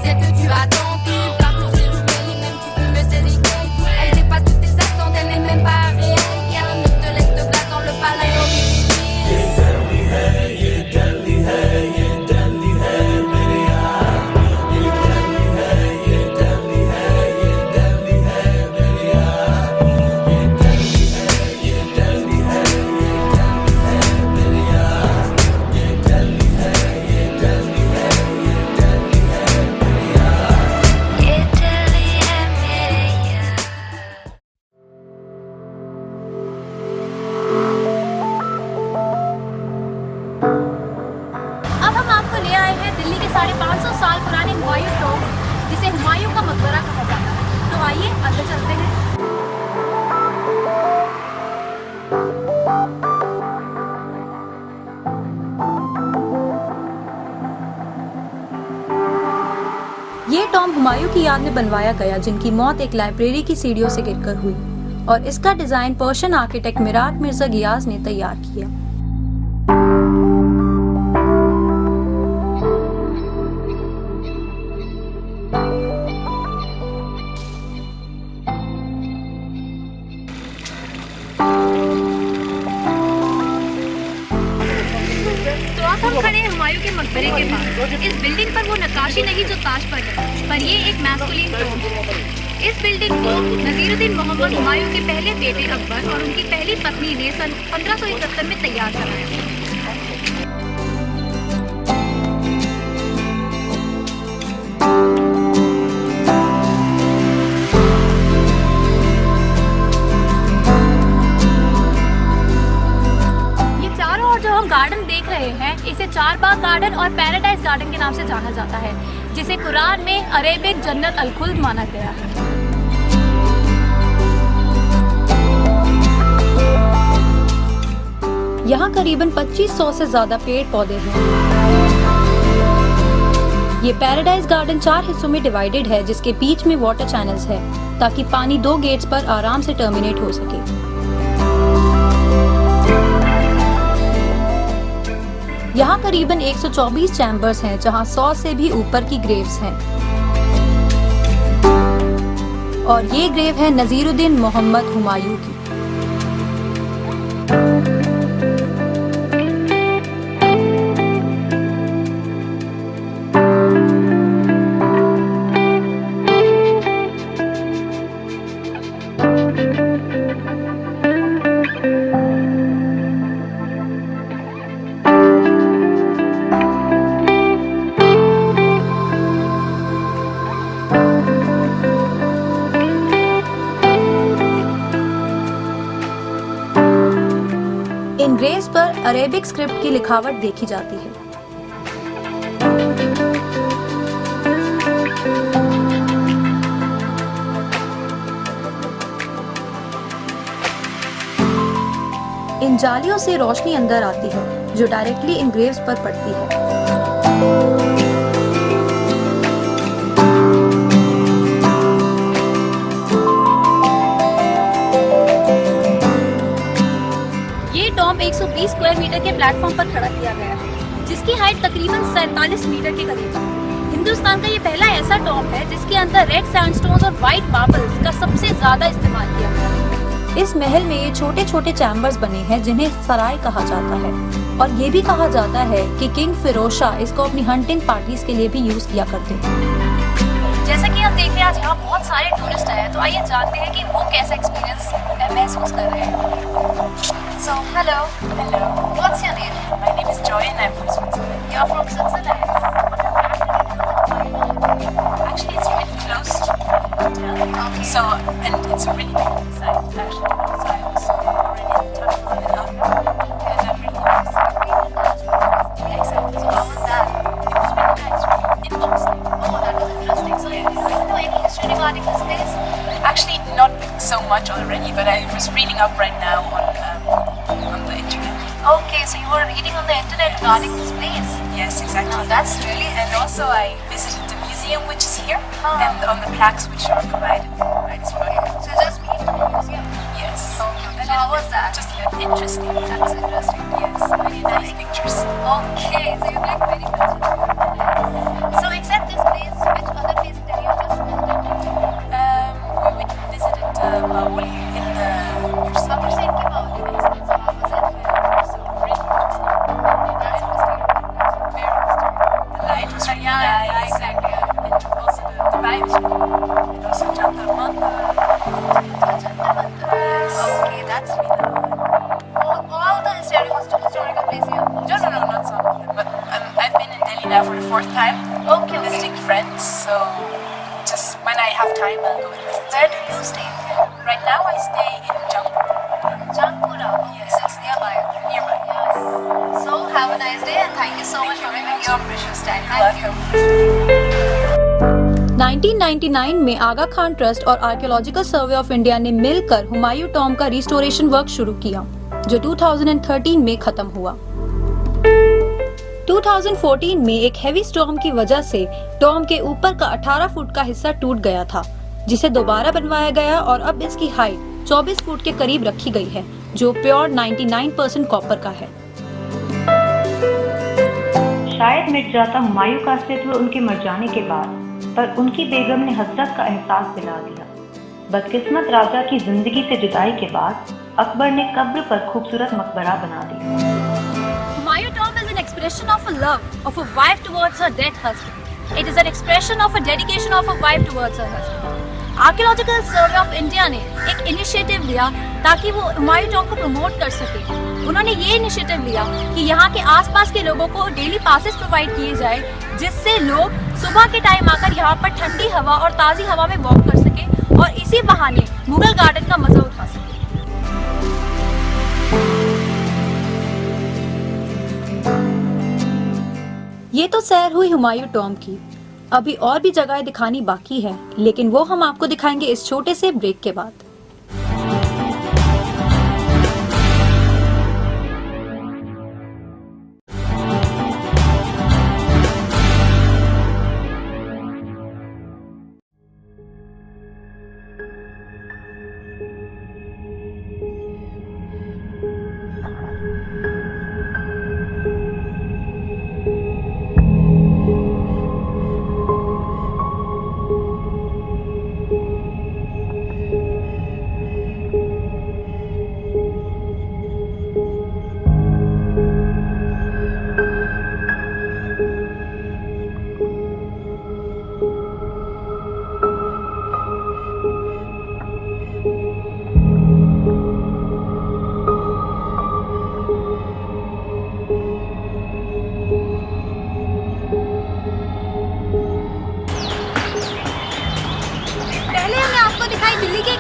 celle que tu attends. Puis le parcours c'est rué, les mêmes tu peux me séduire. Elle dépasse toutes tes attentes, elle n'est même pas réelle. Car un autre te laisse te glace dans le palais au अब हम आपको ले आए हैं दिल्ली के 550 साल पुराने Humayun tomb, जिसे हुमायूं का मकबरा कहा जाता है। तो आइए अंदर चलते हैं। ये टॉम्ब हुमायूं की याद में बनवाया गया, जिनकी मौत एक लाइब्रेरी की सीढ़ियों से गिरकर हुई, और इसका design Persian architect Mirat Mirza Geass ने तैयार किया। हम खड़े हैं हुमायूं के मकबरे के पास। इस बिल्डिंग पर वो नक्काशी नहीं जो ताज पर है, पर ये एक मैस्कुलिन टॉम्ब है। इस बिल्डिंग को नजीरुद्दीन मोहम्मद हुमायूं के पहले बेटे अकबर और उनकी पहली पत्नी ने सन 1571 में तैयार कराया। गार्डन देख रहे हैं, इसे चार बाग गार्डन और पैराडाइज गार्डन के नाम से जाना जाता है, जिसे कुरान में अरेबिक जन्नत अल खुल्द माना गया है। यहाँ करीबन 2500 से ज्यादा पेड़ पौधे हैं। ये पैराडाइज गार्डन 4 हिस्सों में डिवाइडेड है, जिसके बीच में वाटर चैनल्स है, ताकि पानी 2 गेट्स पर आराम से टर्मिनेट हो सके। यहाँ करीबन 124 चैम्बर्स हैं, जहाँ 100 से भी ऊपर की ग्रेव्स हैं। और ये ग्रेव है नजीरुद्दीन मोहम्मद हुमायूं की। इन ग्रेव्स पर अरेबिक स्क्रिप्ट की लिखावट देखी जाती है। इन जालियों से रोशनी अंदर आती है, जो डायरेक्टली इन ग्रेव्स पर पड़ती है। टॉम्ब 120 स्क्वायर मीटर के प्लेटफॉर्म पर खड़ा किया गया है, जिसकी हाइट तकरीबन 47 मीटर के करीब है। हिंदुस्तान का ये पहला ऐसा टॉम्ब है जिसके अंदर रेड सैंडस्टोन्स और व्हाइट मार्बल्स का सबसे ज्यादा इस्तेमाल किया गया है। इस महल में ये छोटे छोटे चैम्बर्स बने हैं, जिन्हें सराय कहा जाता है, और ये भी कहा जाता है कि किंग फिरोज शाह इसको अपनी हंटिंग पार्टीज के लिए भी यूज किया करते थे। जैसा कि हम देख रहे हैं आज यहाँ बहुत सारे टूरिस्ट आए हैं, तो आइए जानते हैं कि वो कैसा एक्सपीरियंस महसूस कर रहे हैं। So, hello. Hello. What's your name? My name is Joy and I'm from Switzerland. You're from Switzerland. Actually, it's really close to the hotel. Okay. So, and it's a really big site, actually. So I was already at the top of it up. And I'm really excited. Yeah, exactly. So, how was that? It was really nice, really interesting. Oh, that was interesting. So, Yes. do you know any history regarding this place? Actually, not so much already, but I was reading up right now on the internet. Okay, so you were reading on the internet regarding this place. Yes, exactly. Now, that's really And also I visited the museum which is here, Ah. and on the plaques which are provided by this project. So, you just been to the museum. Yes. Okay. So, how was that? Just interesting. That was interesting. Yes. Very Nice nice. pictures. Okay, so you like very much. So, except this place, which 5 and also Jantar Mantar. Yes. Okay, that's really good. All the historical places you have No, not some of them. But I've been in Delhi now for the 4th time. Okay. Visiting friends, so just when I have time, I'll go and visit. Where do you stay? Right now, I stay in Jampur. Jangpura. Yes. It's nearby. Nearby. Yes. So have a nice day and thank you so much for giving your precious time. You're Thank you. welcome. 1999 में आगा Khan trust और archaeological survey of India ने मिलकर Humayun tomb का restoration work शुरू किया, जो 2013 में खत्म हुआ। 2014 में एक हेवी स्टॉर्म की वजह से टॉम्ब के ऊपर का 18 फुट का हिस्सा टूट गया था, जिसे दोबारा बनवाया गया और अब इसकी हाइट 24 फुट के करीब रखी गई है, जो प्योर 99% कॉपर का है। शायद मिट जाता हुमायूं का अस्तित्व उनके मर जाने के बाद, पर उनकी बेगम ने हसरत का एहसास दिला दिया। बदकिस्मत राजा की जिंदगी से जुदाई के बाद अकबर ने कब्र पर खूबसूरत मकबरा बना दिया। Humayun tomb is an expression of a love of a wife towards her dead husband. It is an expression of a dedication of a wife towards her husband. Archaeological survey of India ने एक initiative लिया ताकि वो Humayun tomb को promote कर सके। उन्होंने ये इनिशिएटिव लिया कि यहाँ के आसपास के लोगों को डेली पासेस प्रोवाइड किए जाए, जिससे लोग सुबह के टाइम आकर यहाँ पर ठंडी हवा और ताज़ी हवा में वॉक कर सके और इसी बहाने मुगल गार्डन का मजा उठा सके। ये तो सैर हुई हुमायूं टॉम्ब की। अभी और भी जगहें दिखानी बाकी है, लेकिन वो हम आपको दिखाएंगे इस छोटे से ब्रेक के बाद।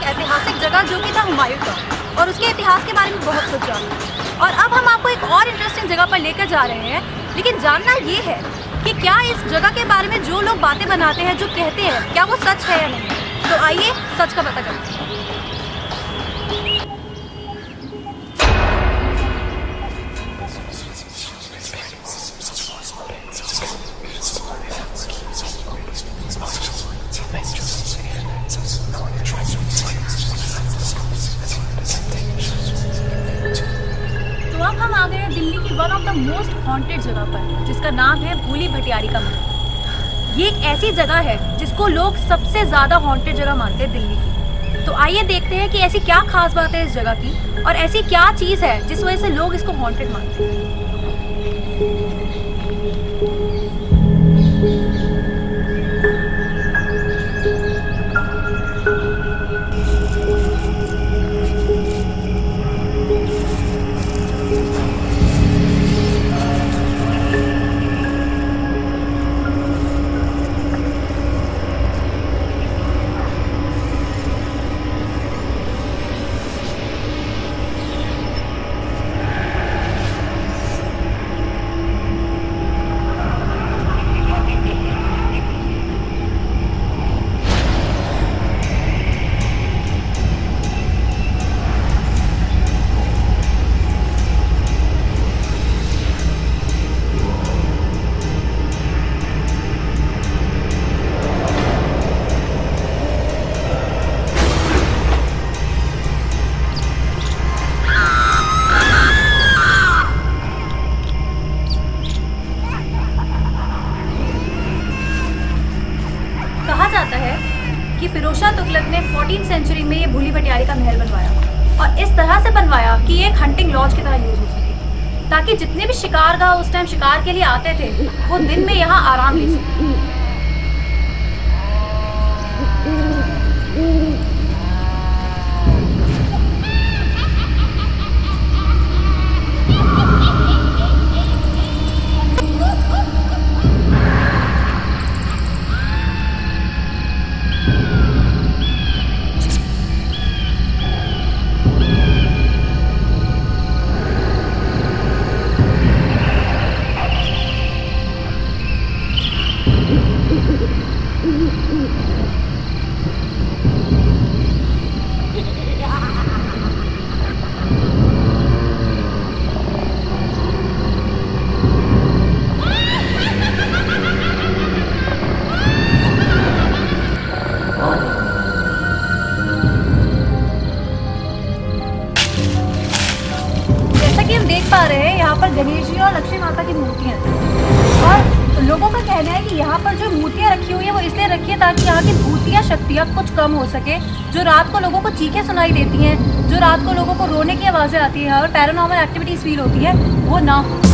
ऐतिहासिक जगह जो कि था हुमायूं टॉम्ब, और उसके इतिहास के बारे में बहुत कुछ जाना। और अब हम आपको एक और इंटरेस्टिंग जगह पर लेकर जा रहे हैं, लेकिन जानना ये है कि क्या इस जगह के बारे में जो लोग बातें बनाते हैं, जो कहते हैं, क्या वो सच है या नहीं। तो आइए सच का पता करते हैं। तो अब हम आ गए हैं दिल्ली की one of the most haunted जगह पर, जिसका नाम है भूली भटियारी का मंदिर। ये एक ऐसी जगह है जिसको लोग सबसे ज्यादा हॉन्टेड जगह मानते हैं दिल्ली की। तो आइए देखते हैं कि ऐसी क्या खास बात है इस जगह की, और ऐसी क्या चीज है जिस वजह से लोग इसको हॉन्टेड मानते हैं। कि फिरोजशाह तुगलक ने 14th सेंचुरी में ये भूली भटियारी का महल बनवाया, और इस तरह से बनवाया कि ये एक हंटिंग लॉज की तरह यूज हो सके, ताकि जितने भी शिकारगाह उस टाइम शिकार के लिए आते थे वो दिन में यहाँ आराम ले सके। जैसा कि हम देख पा रहे हैं यहाँ पर गणेश जी और लक्ष्मी माता की मूर्तियाँ हैं और लोगों का कहना है कि यहाँ पर जो मूर्तियाँ रखी हुई है वो इसलिए रखी है ताकि यहाँ की भूतिया शक्तियाँ कुछ कम हो सके। जो रात को लोगों को चीखें सुनाई देती हैं, जो रात को लोगों को रोने की आवाज़ें आती हैं और पैरानॉर्मल एक्टिविटीज़ फील होती है वो ना हो।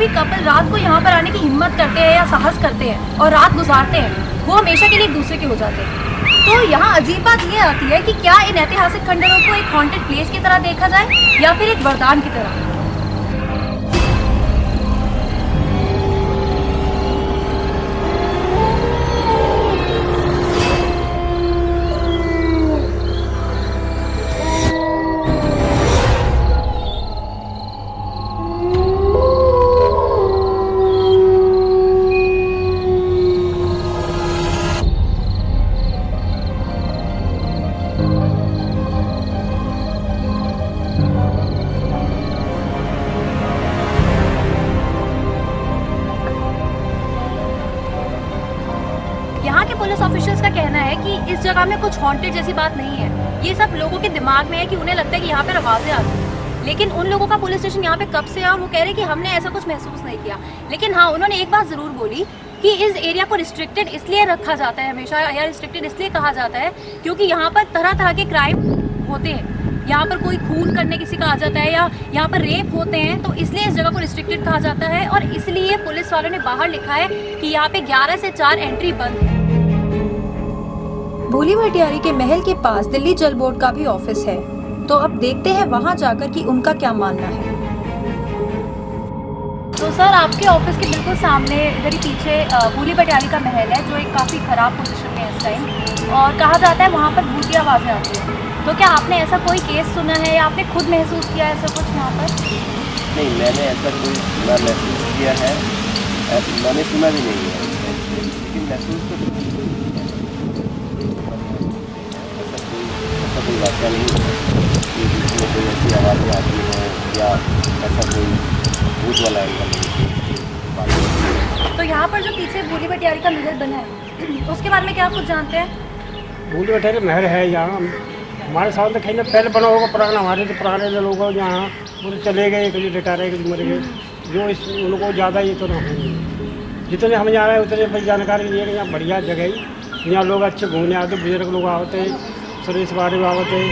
कपल रात को यहाँ पर आने की हिम्मत करते हैं या साहस करते हैं और रात गुजारते हैं वो हमेशा के लिए एक दूसरे के हो जाते हैं। तो यहाँ अजीब बात ये आती है कि क्या इन ऐतिहासिक खंडरों को एक हॉन्टेड प्लेस की तरह देखा जाए या फिर एक वरदान की तरह। यहाँ के पुलिस ऑफिशियल्स का कहना है कि इस जगह में कुछ हॉन्टेड जैसी बात नहीं है। ये सब लोगों के दिमाग में है कि उन्हें लगता है कि यहाँ पर आवाजें आती हैं, लेकिन उन लोगों का पुलिस स्टेशन यहाँ पे कब से है और वो कह रहे हैं कि हमने ऐसा कुछ महसूस नहीं किया। लेकिन हाँ, उन्होंने एक बात जरूर बोली कि इस एरिया को रिस्ट्रिक्टेड इसलिए रखा जाता है हमेशा, या रिस्ट्रिक्टेड इसलिए कहा जाता है क्योंकि यहाँ पर तरह तरह के क्राइम होते हैं। यहाँ पर कोई खून करने किसी का आ जाता है या यहाँ पर रेप होते हैं, तो इसलिए इस जगह को रिस्ट्रिक्टेड कहा जाता है और इसलिए पुलिस वालों ने बाहर लिखा है कि यहाँ पे 11 से 4 एंट्री बंद है। भोली भटियारी के महल के पास दिल्ली जल बोर्ड का भी ऑफिस है, तो अब देखते हैं वहां जाकर कि उनका क्या मानना है। तो सर, आपके ऑफिस के बिल्कुल सामने इधर ही पीछे भोली भटियारी का महल है जो एक काफ़ी ख़राब पोजीशन में है इस टाइम, और कहा जाता है वहाँ पर भूतिया आवाज़ें आती हैं। तो क्या आपने ऐसा कोई केस सुना है या आपने खुद महसूस किया ऐसा कुछ यहाँ पर? नहीं, मैंने ऐसा कोई ना महसूस किया है, मैंने सुना भी नहीं है, लेकिन महसूस तो ऐसा कोई वाक़या नहीं है कि जिसमें कोई ऐसी आवाज़ें आती हैं या ऐसा कोई भूत वाला एंगल। तो यहाँ पर जो पीछे भोली भटियारी का महल बना है उसके बारे में क्या आप कुछ जानते हैं? भोली भटियारी महल है यहाँ हमारे साथ में, कहीं ना पहले बना होगा पुराना, हमारे जो पुराने जो लोग यहाँ वो चले गए, कभी रिटायर है, कभी मर गए, जो इस उनको ज़्यादा ये तो ना होंगे। जितने हम जा रहे हैं उतने भाई जानकारी लिए कि यहाँ बढ़िया जगह है, यहाँ लोग अच्छे घूमने आते, बुजुर्ग लोग आते हैं, सर्विस वाले आते हैं।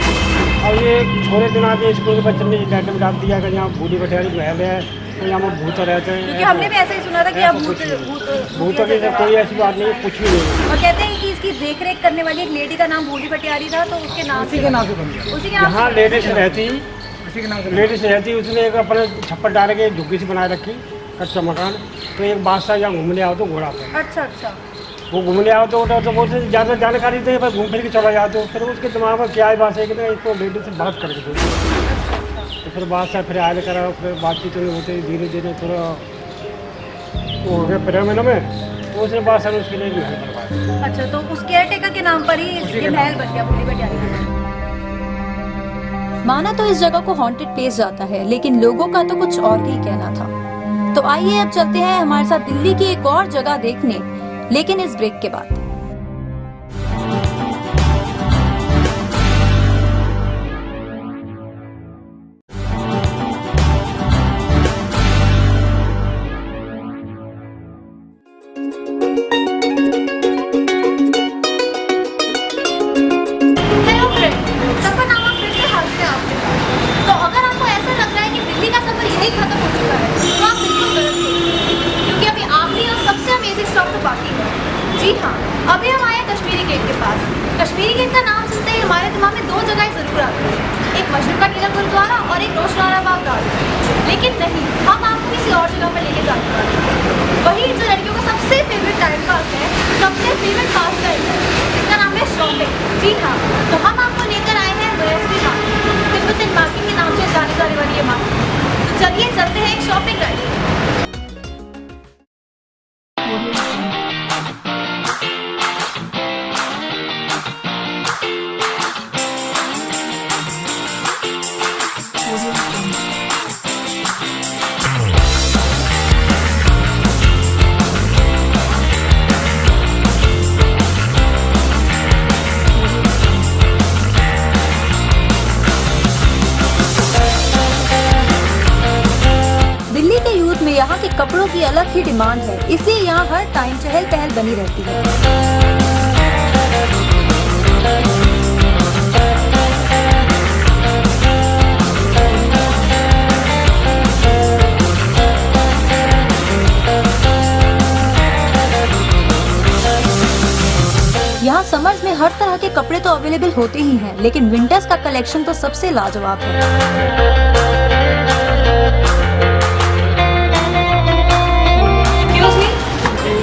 और ये थोड़े दिन आते स्कूल के बच्चे ने लेटर में डाल दिया कि यहाँ भोली भटियारी महल है, तो यहाँ पर भूत रहते हैं। क्योंकि हमने भी ऐसा ही सुना था कि अब भूतों की कोई ऐसी बात नहीं, कुछ भी नहीं। और कहते हैं कि इसकी देखरेख करने वाली एक लेडी का नाम भोली भटियारी था, तो उसके नाम उसी के नाम से बन गया। उसी के नाम यहाँ लेडीज रहती, लेडीज रहती, उसने एक अपने छप्पर डाल के झुग्गी से बनाए रखी, कच्चा मकान। तो एक बादशाह यहाँ घूमने आओ तो घोड़ा पर, अच्छा वो घूमने आओ तो बहुत ज़्यादा जानकारी थे, पर घूम फिर के चला जाते हो। फिर उसके दिमाग में क्या है बात है कि इसको लेडीज से बात करके दो, तो फिर बादशाह फिर आयल करा, फिर बातचीत होते धीरे धीरे थोड़ा वो हो गया प्रेम में, तो उसने बादशाह ने उसके लिए महल बनवाया। अच्छा, तो उस केयरटेकर के नाम पर ही ये महल बन गया भोली भटियारी का। माना तो इस जगह को हॉन्टेड प्लेस जाता है, लेकिन लोगों का तो कुछ और ही कहना था। तो आइए अब चलते हैं हमारे साथ दिल्ली की एक और जगह देखने, लेकिन इस ब्रेक के बाद। हेलो फ्रेंड्स, सफरनामा फिर से हाजिर है आपके साथ। तो अगर आपको ऐसा लग रहा है कि शॉपिंग राइड। दिल्ली के यूथ में यहाँ के कपड़ों की अलग ही डिमांड है, इसलिए यहाँ हर टाइम चहल पहल बनी रहती है। यहाँ समर्स में हर तरह के कपड़े तो अवेलेबल होते ही हैं, लेकिन विंटर्स का कलेक्शन तो सबसे लाजवाब है।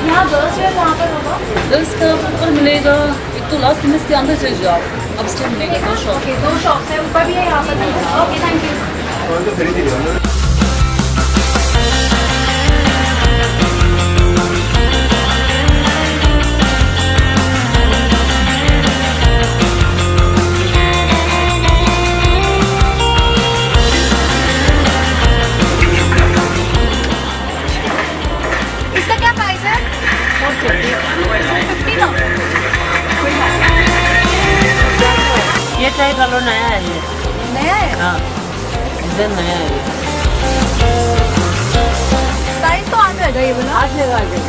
यहाँ गर्ल्स वेयर कहाँ पर होगा? गर्ल्स का ऊपर मिलेगा, एक तो लास्ट में इसके अंदर चले जाओ, अब स्टेप मिलेगा 2 शॉप। ओके, 2 शॉप्स है, ऊपर भी है, यहाँ पर भी है। Okay, thank you. इसका क्या प्राइस है? 450 का। ये टाइप कलर नया है, ये नया है? हाँ डिजाइन नया है। प्राइस तो आ जाएगा ये वाला। आ जाएगा।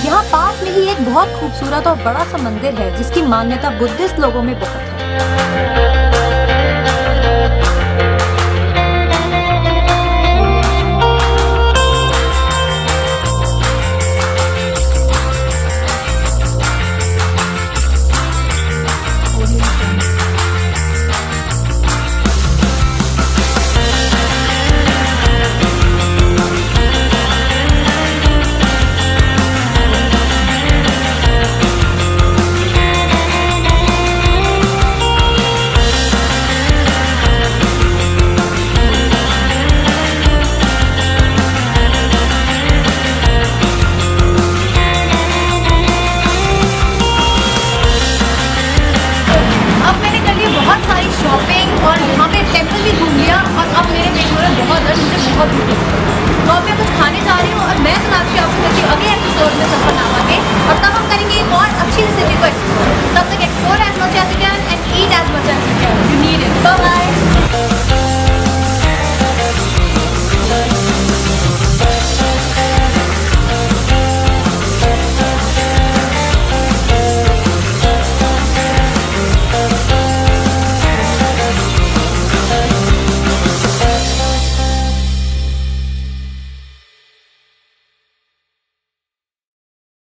यहाँ पास में ही एक बहुत खूबसूरत और बड़ा सा मंदिर है, जिसकी मान्यता बुद्धिस्ट लोगों में बहुत है। अब मैंने कर ली बहुत सारी शॉपिंग और यहाँ पे टेम्पल भी घूम लिया और अब मेरे पेट में बहुत दर्द, मुझे बहुत भूख लगी है। तो अब मैं कुछ खाने जा रही हूँ और मैं सोनाक्षी आपसे करती हूँ अगले एपिसोड में सफरनामा के, और तब हम करेंगे एक और अच्छी सिटी को एक्सप्लोर। तब तक explore as much as you can and eat as much as you can. You need it. Bye bye.